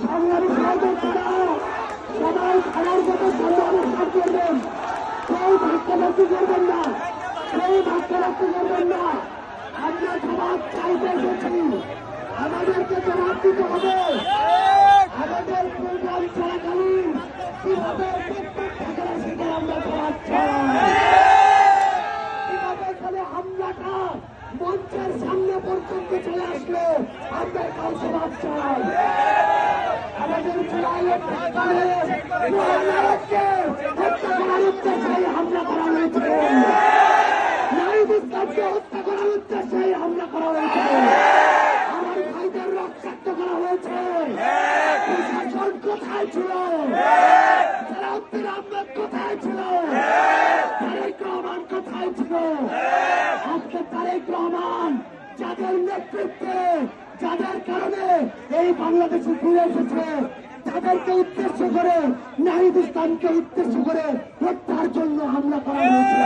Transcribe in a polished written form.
সংগ্রামী সহযোগিতা সবাই খেলার মতো সামনে অনুষ্ঠান করবেন। কেউ ধাক্কাধাক্কি করবেন না, কেউ ধাক্কাধাক্কি করবেন না। আমরা জবাব চাইতে এসেছি, আমাদেরকে জবাব দিতে হবে। আমাদের প্রোগ্রাম চলাকালীন কিভাবে প্রত্যেকটা সেটা আমরা জবাব চাই। কিভাবে এখানে হামলাটা মঞ্চের সামনে পর্যন্ত চলে আসলো আমরা কাল জবাব চাই। আমাদের হত্যা করার উদ্দেশ্যে হামলা করা হয়েছে, নাহিদ ইসলামকে হত্যা করার উদ্দেশ্যে হামলা করা হয়েছে, আমার ভাইদের রক্তাক্ত করা হয়েছে। প্রশাসন কোথায় ছিল? সালাউদ্দিন আহমেদ কোথায় ছিল? তারেক রহমান কোথায় ছিল? আজকে তারেক রহমান যাদের নেতৃত্বে, যাদের কারণে এই বাংলাদেশে ফিরে এসেছে, তাদেরকে উদ্দেশ্য করে, নাহিদ ইসলামকে উদ্দেশ্য করে হত্যার জন্য হামলা করা হয়েছে।